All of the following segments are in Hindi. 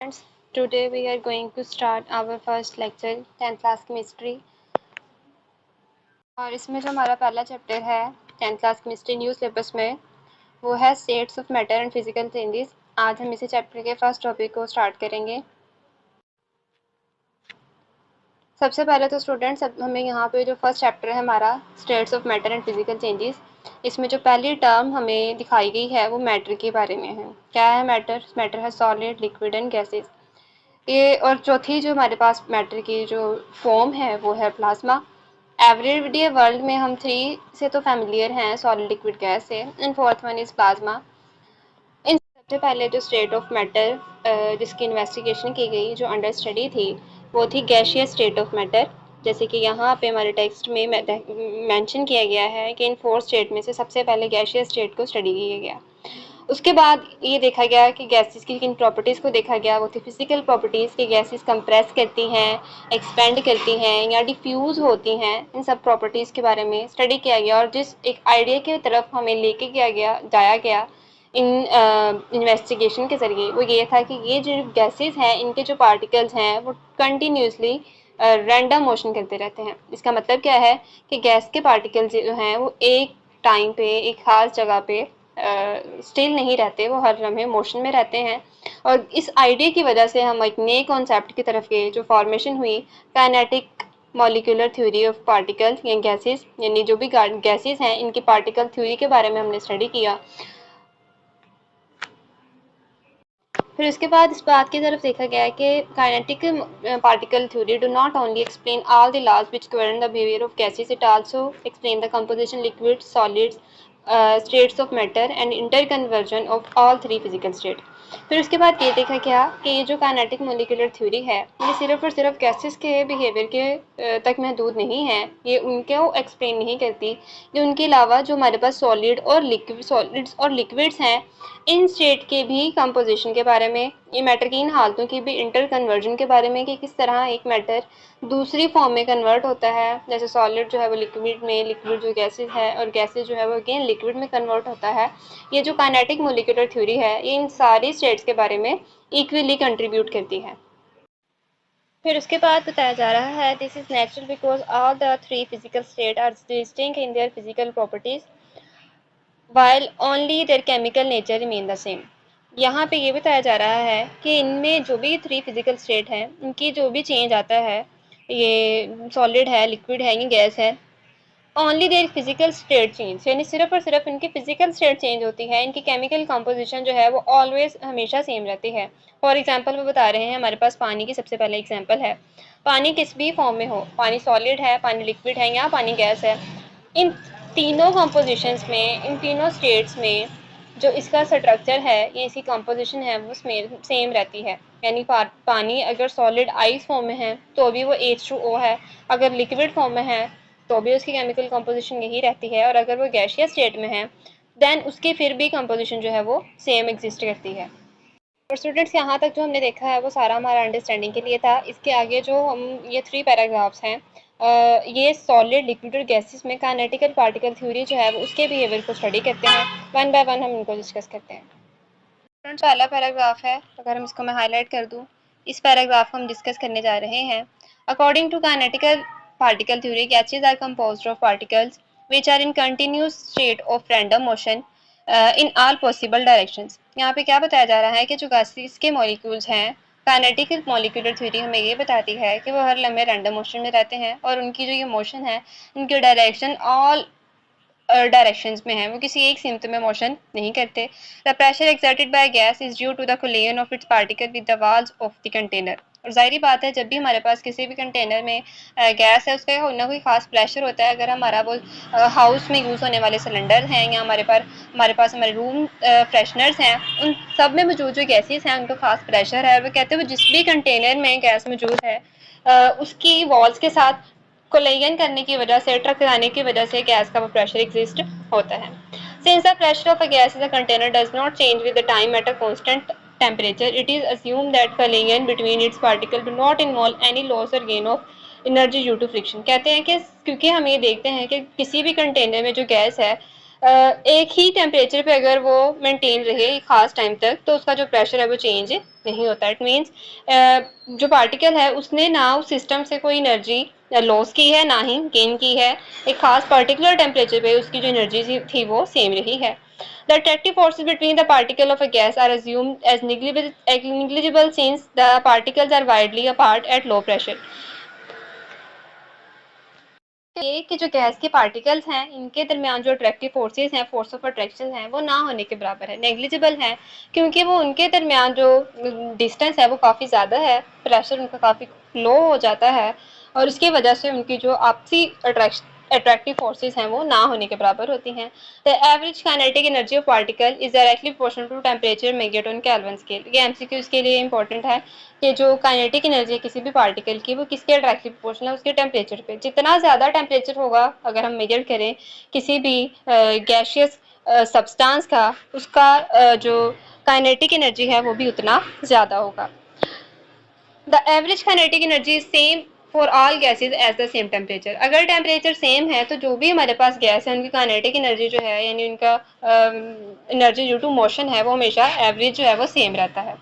Friends, today we are going to start our first lecture 10th class chemistry और इसमें जो हमारा पहला चैप्टर है 10th class chemistry new syllabus में वो है states of matter and physical changes. आज हम इसी चैप्टर के फर्स्ट टॉपिक को स्टार्ट करेंगे। सबसे पहले तो स्टूडेंट्स हमें यहाँ पे जो फर्स्ट चैप्टर है हमारा states of matter and physical changes, इसमें जो पहली टर्म हमें दिखाई गई है वो मैटर के बारे में है। क्या है मैटर? मैटर है सॉलिड, लिक्विड एंड गैसेस। ये और चौथी जो हमारे पास मैटर की जो फॉर्म है वो है प्लाज्मा। एवरीडे वर्ल्ड में हम 3 से तो फैमिलियर हैं, सॉलिड, लिक्विड, गैस से, and fourth one is plasma. इन सबसे पहले जो स्टेट ऑफ मैटर जिसकी इन्वेस्टिगेशन की गई, जो अंडर स्टडी थी, वो थी गैशियस स्टेट ऑफ मैटर। जैसे कि यहाँ पे हमारे टेक्स्ट में मेंशन किया गया है कि इन 4 स्टेट में से सबसे पहले गैशियस स्टेट को स्टडी किया गया। उसके बाद ये देखा गया कि गैसेस की किन प्रॉपर्टीज़ को देखा गया। वो थी फिजिकल प्रॉपर्टीज़ कि गैसेस कंप्रेस करती हैं, एक्सपेंड करती हैं या डिफ्यूज़ होती हैं। इन सब प्रॉपर्टीज़ के बारे में स्टडी किया गया और जिस एक आइडिया की तरफ हमें लेके जाया गया इन इन्वेस्टिगेशन के ज़रिए, वो ये था कि ये जो गैसेस हैं इनके जो पार्टिकल्स हैं वो कंटिन्यूसली रैंडम मोशन करते रहते हैं। इसका मतलब क्या है कि गैस के पार्टिकल्स जो हैं वो एक टाइम पे एक खास जगह पे स्टिल नहीं रहते, वो हर लम्हे मोशन में रहते हैं। और इस आइडिया की वजह से हम एक नए कॉन्सेप्ट की तरफ गए जो फॉर्मेशन हुई kinetic molecular theory of particles या गैसेस, यानी जो भी गैसेस हैं इनकी पार्टिकल थ्योरी के बारे में हमने स्टडी किया। फिर उसके बाद इस बात की तरफ देखा गया कि kinetic particle theory do not only explain all the laws which govern the behaviour of gases, it also explain the composition liquid, solids, states of matter and interconversion of all 3 physical state. फिर उसके बाद ये देखा गया कि ये जो काइनेटिक मॉलिक्यूलर थ्योरी है ये सिर्फ और सिर्फ गैसेस के बिहेवियर के तक महदूद नहीं है, ये उनको एक्सप्लेन नहीं करती। ये उनके अलावा जो हमारे पास सॉलिड्स और लिक्विड्स हैं इन स्टेट के भी कंपोजिशन के बारे में, ये मैटर की इन हालतों की भी इंटर कन्वर्जन के बारे में कि किस तरह एक मैटर दूसरी फॉर्म में कन्वर्ट होता है। जैसे सॉलिड जो है वो लिक्विड में, लिक्विड जो गैसेस है और गैसेस जो है वो अगेन लिक्विड में कन्वर्ट होता है। ये जो काइनेटिक मॉलिक्यूलर थ्योरी है ये इन सारी स्टेट्स के बारे में इक्वली कंट्रीब्यूट करती है। फिर उसके बाद बताया जा रहा है this is natural because all the 3 physical state are distinct in their physical properties while only their chemical nature remain the same। यहाँ पे ये बताया जा रहा है कि इनमें जो भी 3 फिजिकल स्टेट हैं इनकी जो भी चेंज आता है, ये सॉलिड है, लिक्विड है या गैस है, only their physical state change, यानी सिर्फ और सिर्फ इनकी फिजिकल स्टेट चेंज होती है, इनकी केमिकल कंपोजिशन जो है वो ऑलवेज हमेशा सेम रहती है। फॉर एग्जांपल वो बता रहे हैं, हमारे पास पानी की सबसे पहले एग्जांपल है। पानी किस भी फॉर्म में हो, पानी सॉलिड है, पानी लिक्विड है या पानी गैस है, इन तीनों कंपोजिशंस में, इन तीनों स्टेट्स में जो इसका स्ट्रक्चर है या इसकी कंपोजिशन है वो सेम रहती है। यानी पानी अगर सॉलिड आइस फॉर्म में है तो भी वो H2O है, अगर लिक्विड फॉर्म में है तो भी उसकी केमिकल कंपोजिशन यही रहती है, और अगर वो गैसियस स्टेट में है देन उसकी फिर भी कंपोजिशन जो है वो सेम एग्जिस्ट करती है। और स्टूडेंट्स यहाँ तक जो हमने देखा है वो सारा हमारा अंडरस्टैंडिंग के लिए था। इसके आगे जो हम ये 3 पैराग्राफ्स हैं, ये सॉलिड, लिक्विड और गैसेस में काइनेटिकल पार्टिकल थ्योरी जो है वो उसके बिहेवियर को स्टडी करते हैं। वन बाय वन हम इनको डिस्कस करते हैं। स्टूडेंट्स पहला पैराग्राफ है, अगर हम इसको मैं हाईलाइट कर दूँ, इस पैराग्राफ को हम डिस्कस करने जा रहे हैं। According to kinetical particle theory, gases are composed of particles which are in continuous state of random motion in all possible directions। यहाँ पे क्या बताया जा रहा है कि जो gases के molecules हैं, काइनेटिक मॉलिक्यूलर थ्योरी हमें ये बताती है कि वो हर लम्हे रैंडम मोशन में रहते हैं और उनकी जो ये मोशन है उनकी डायरेक्शन ऑल डायरेक्शंस में है, वो किसी एक सिमत में मोशन नहीं करते। The pressure exerted by gas is due to the collision of its particle with the walls of the container. और जाहिर बात है जब भी हमारे पास किसी भी कंटेनर में गैस है उसका कोई ना कोई खास प्रेशर होता है। अगर हमारा वो हाउस में यूज़ होने वाले सिलेंडर हैं या हमारे पास हमारे रूम फ्रेशनर्स हैं, उन सब में मौजूद जो गैसेस हैं उनको खास प्रेशर है। और वो कहते हैं वो जिस भी कंटेनर में गैस मौजूद है उसकी वॉल्स के साथ कोलिजन करने की वजह से, टकराने की वजह से गैस का वो प्रेशर एग्जिस्ट होता है। Since the pressure of a gas in the container does not change with the time at a constant temperature, it is assumed that collision between its particles do not involve any loss or gain of energy due to friction। कहते हैं कि क्योंकि हम ये देखते हैं कि किसी भी कंटेनर में जो गैस है एक ही टेम्परेचर पे अगर वो मेंटेन रहे एक खास टाइम तक तो उसका जो प्रेशर है वो चेंज नहीं होता। इट मीन्स जो पार्टिकल है उसने ना उस सिस्टम से कोई एनर्जी लॉस की है ना ही गेन की है। एक खास पर्टिकुलर टेम्परेचर पे उसकी जो एनर्जी थी वो सेम रही है। The attractive forces between the particle of a gas are assumed as negligible since the particles are widely apart at low pressure. ये कि जो गैस के पार्टिकल्स हैं इनके दरमियान जो अट्रैक्टिव फोर्सेस हैं, फोर्स ऑफ अट्रैक्शन है, वो ना होने के बराबर है, नेग्लिजिबल है, क्योंकि वो उनके दरमियान जो डिस्टेंस है वो काफ़ी ज़्यादा है, प्रेशर उनका काफ़ी लो हो जाता है और उसकी वजह से उनकी जो आपसी अट्रैक्टिव फोर्सेस हैं वो ना होने के बराबर होती हैं। The average kinetic energy of particle is directly proportional to temperature measured on Kelvin scale. ये एमसीक्यूज के लिए इंपॉर्टेंट है कि जो काइनेटिक एनर्जी है किसी भी पार्टिकल की वो किसके डायरेक्टली प्रोपोर्शनल है, उसके टेम्परेचर पे। जितना ज़्यादा टेम्परेचर होगा अगर हम मेजर करें किसी भी गैशियस सब्सटेंस का, उसका जो काइनेटिक एनर्जी है वो भी उतना ज़्यादा होगा। The average kinetic energy is same for all gases at the same temperature. अगर टेम्परेचर सेम है तो जो भी हमारे पास गैस है उनकी काइनेटिक एनर्जी जो है यानी उनका एनर्जी ड्यू टू मोशन है वो हमेशा एवरेज जो है वो सेम रहता है।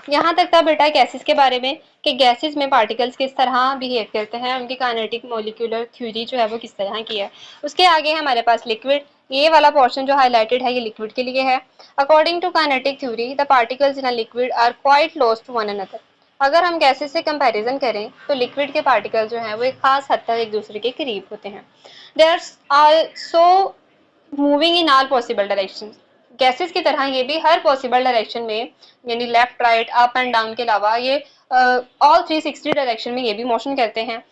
यहाँ तक था बेटा गैसेस के बारे में कि गैसेस में पार्टिकल्स किस तरह बिहेव करते हैं, उनकी काइनेटिक मॉलिक्यूलर थ्योरी जो है वो किस तरह की है। उसके आगे हमारे पास लिक्विड, ये वाला पोर्शन जो हाईलाइटेड है ये लिक्विड के लिए है। According to kinetic theory the particles in a liquid are quite close to one another. अगर हम गैसेस से कंपैरिजन करें तो लिक्विड के पार्टिकल जो हैं वो एक खास हद तक एक दूसरे के करीब होते हैं। They are also moving in all possible directions. Gases की तरह ये भी हर पॉसिबल डायरेक्शन में यानी left right up and down के अलावा ये ऑल 360 डायरेक्शन में ये भी मोशन करते हैं।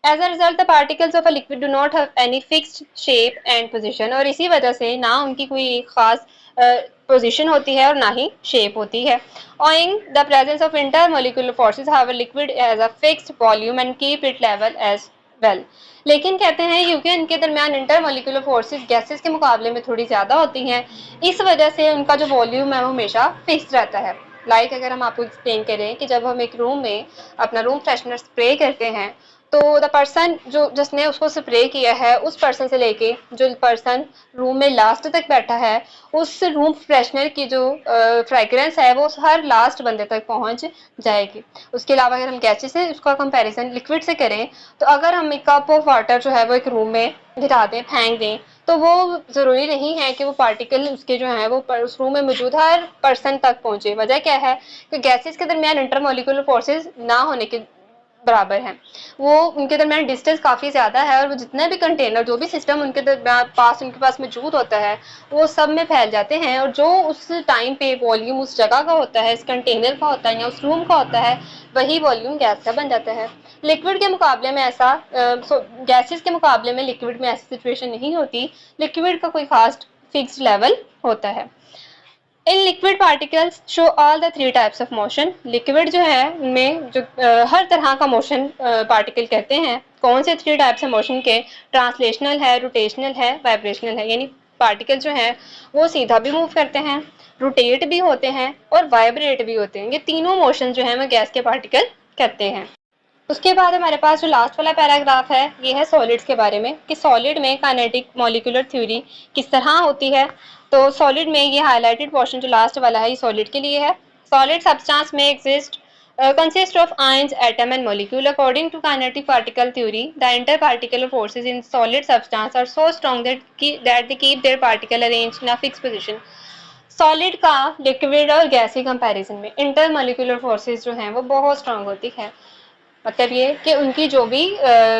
As a result the particles of a liquid do not have any fixed shape and position. और इसी वजह से ना उनकी कोई खास पोजीशन होती है और ना ही शेप होती है। Owing the presence of intermolecular forces, however, liquid has a fixed volume and keep it level as well. लेकिन कहते हैं क्योंकि इनके दरमियान इंटरमोलिकुलर फोर्सेस गैसेस के मुकाबले में थोड़ी ज़्यादा होती हैं, इस वजह से उनका जो वॉल्यूम है वो हमेशा फिक्स रहता है। अगर हम आपको एक्सप्लेन करें कि जब हम एक रूम में अपना रूम फ्रेशनर स्प्रे करते हैं तो द पर्सन जो जिसने उसको स्प्रे किया है उस पर्सन से लेके जो पर्सन रूम में लास्ट तक बैठा है उस रूम फ्रेशनर की जो फ्रेगरेंस है वो हर लास्ट बंदे तक पहुंच जाएगी। उसके अलावा अगर हम गैसेस से उसका कंपैरिजन लिक्विड से करें तो अगर हम एक कप ऑफ वाटर जो है वो एक रूम में गिरा दें, फेंक दें, तो वो ज़रूरी नहीं है कि वो पार्टिकल उसके जो है वो उस रूम में मौजूद हर पर्सन तक पहुंचे। वजह क्या है कि गैसेस के दरमियान इंटरमोलिकुलर फोर्सेस ना होने के बराबर है, वो उनके दरमियान डिस्टेंस काफ़ी ज़्यादा है और वो जितने भी कंटेनर जो भी सिस्टम उनके उनके पास मौजूद होता है वो सब में फैल जाते हैं और जो उस टाइम पे वॉल्यूम उस जगह का होता है, इस कंटेनर का होता है या उस रूम का होता है, वही वॉल्यूम गैस का बन जाता है। लिक्विड के मुकाबले में ऐसा गैसेस के मुकाबले में लिक्विड में ऐसी सिचुएशन नहीं होती। लिक्विड का कोई खास फिक्स्ड लेवल होता है। In liquid particles show all the three types of motion. Liquid जो है उनमें जो हर तरह का मोशन पार्टिकल कहते हैं। कौन से थ्री टाइप्स ऑफ मोशन के? ट्रांसलेशनल है, रोटेशनल है, वाइब्रेशनल है। यानी पार्टिकल जो है वो सीधा भी मूव करते हैं, रोटेट भी होते हैं और वाइब्रेट भी होते हैं। ये तीनों मोशन जो है वो गैस के पार्टिकल कहते हैं। उसके बाद हमारे पास जो लास्ट वाला पैराग्राफ है ये है सॉलिड्स के बारे में कि सॉलिड में काइनेटिक मॉलिक्यूलर थ्योरी किस तरह होती है। तो सॉलिड में ये हाईलाइटेड पोर्शन जो लास्ट वाला है ये सॉलिड के लिए है। सॉलिड सब्सटेंस में exist consist of ions, atom and molecule. According to kinetic particle theory, the interparticular forces in solid substance are so strong that they keep their particle arranged in a fixed position. Solid का लिक्विड और गैस के कंपैरिजन में इंटरमोलिकुलर फोर्सेस जो हैं वो बहुत स्ट्रांग होती है। मतलब ये कि उनकी जो भी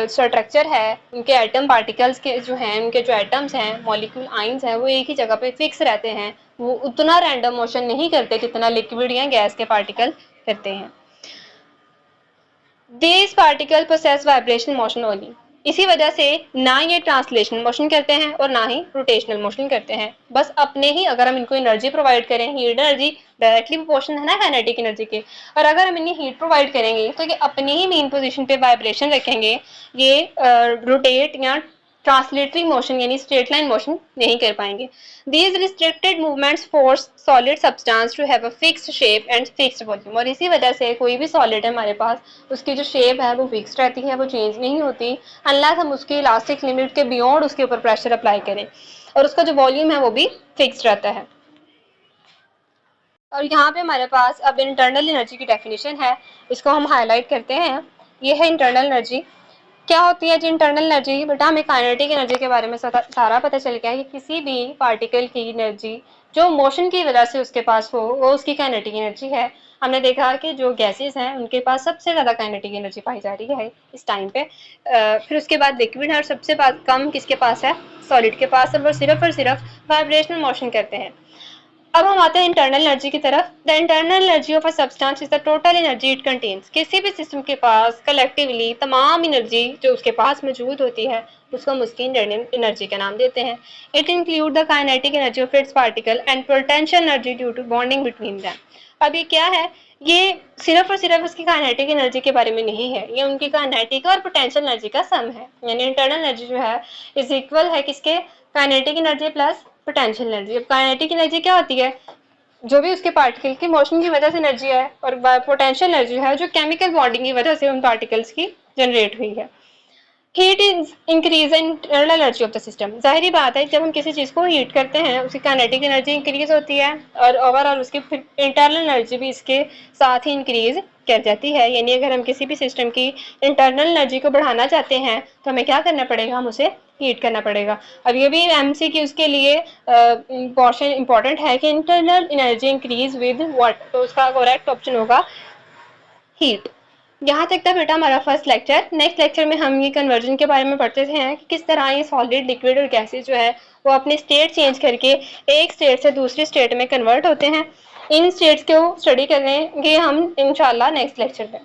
स्ट्रक्चर है, उनके एटम पार्टिकल्स के जो हैं, उनके जो एटम्स हैं, मॉलिक्यूल आइंस हैं, वो एक ही जगह पे फिक्स रहते हैं। वो उतना रैंडम मोशन नहीं करते जितना लिक्विड या गैस के पार्टिकल करते हैं। These particles possess vibration motion only. इसी वजह से ना ये ट्रांसलेशनल मोशन करते हैं और ना ही रोटेशनल मोशन करते हैं। बस अपने ही अगर हम इनको एनर्जी प्रोवाइड करें, हीट एनर्जी डायरेक्टली प्रोपोर्शनल है ना काइनेटिक एनर्जी के, और अगर हम इन्हें हीट प्रोवाइड करेंगे तो ये अपनी ही मेन पोजीशन पे वाइब्रेशन रखेंगे, ये रोटेट या ट्रांसलेटरी मोशन यानी स्ट्रेट लाइन मोशन नहीं कर पाएंगे। These restricted movements force solid substance to have a fixed shape and fixed volume, और इसी वजह से कोई भी सॉलिड है हमारे पास, उसकी जो शेप है वो फिक्स रहती है, वो चेंज नहीं होती अनलेस हम उसकी इलास्टिक लिमिट के बियॉन्ड उसके ऊपर प्रेशर अप्लाई करें, और उसका जो वॉल्यूम है वो भी फिक्स रहता है। और यहाँ पे हमारे पास अब इंटरनल एनर्जी की डेफिनेशन है, इसको हम हाईलाइट करते हैं। ये है इंटरनल एनर्जी। क्या होती है जी इंटरनल एनर्जी? बेटा हमें काइनेटिक एनर्जी के बारे में सारा पता चल गया है कि किसी भी पार्टिकल की एनर्जी जो मोशन की वजह से उसके पास हो वो उसकी काइनेटिक एनर्जी है। हमने देखा कि जो गैसेस हैं उनके पास सबसे ज़्यादा काइनेटिक एनर्जी पाई जा रही है इस टाइम पे। फिर उसके बाद लिक्विड है और सबसे कम किसके पास है? सॉलिड के पास। और वो सिर्फ और सिर्फ वाइब्रेशनल मोशन करते हैं। अब हम आते हैं इंटरनल एनर्जी की तरफ। The internal energy of a substance is the total energy it contains. किसी भी सिस्टम के पास कलेक्टिवली तमाम एनर्जी जो उसके पास मौजूद होती है उसको हम उसकी इंटरनल एनर्जी का नाम देते हैं। It include the kinetic energy of its particle and potential energy due to bonding between them. अब ये क्या है? ये सिर्फ और सिर्फ उसकी काइनेटिक एनर्जी के बारे में नहीं है, ये उनकी काइनेटिक और पोटेंशियल एनर्जी का सम है। यानी इंटरनल एनर्जी जो है इज इक्वल है किसके? Kinetic energy plus potential energy. अब काइनेटिक एनर्जी क्या होती है? जो भी उसके पार्टिकल की मोशन की वजह से एनर्जी है, और पोटेंशियल एनर्जी है जो केमिकल बॉन्डिंग की वजह से उन पार्टिकल्स की जनरेट हुई है। Heat is increase internal energy of the system. जाहिर बात है जब हम किसी चीज़ को हीट करते हैं उसकी काइनेटिक एनर्जी इंक्रीज होती है और ओवरऑल उसकी इंटरनल एनर्जी भी इसके साथ ही इंक्रीज कर जाती है। यानी अगर हम किसी भी सिस्टम की इंटरनल एनर्जी को बढ़ाना चाहते हैं तो हमें क्या करना पड़ेगा? हम उसे हीट करना पड़ेगा। अब ये भी MCQs के लिए पोर्शन इंपॉर्टेंट है कि internal energy increase with what, तो उसका करेक्ट ऑप्शन होगा हीट। यहाँ तक था बेटा हमारा फर्स्ट लेक्चर। नेक्स्ट लेक्चर में हम ये कन्वर्जन के बारे में पढ़ते हैं कि किस तरह ये सॉलिड, लिक्विड और गैसेज जो है वो अपने स्टेट चेंज करके एक स्टेट से दूसरी स्टेट में कन्वर्ट होते हैं। इन स्टेट्स को स्टडी करेंगे हम इंशाल्लाह नेक्स्ट लेक्चर में।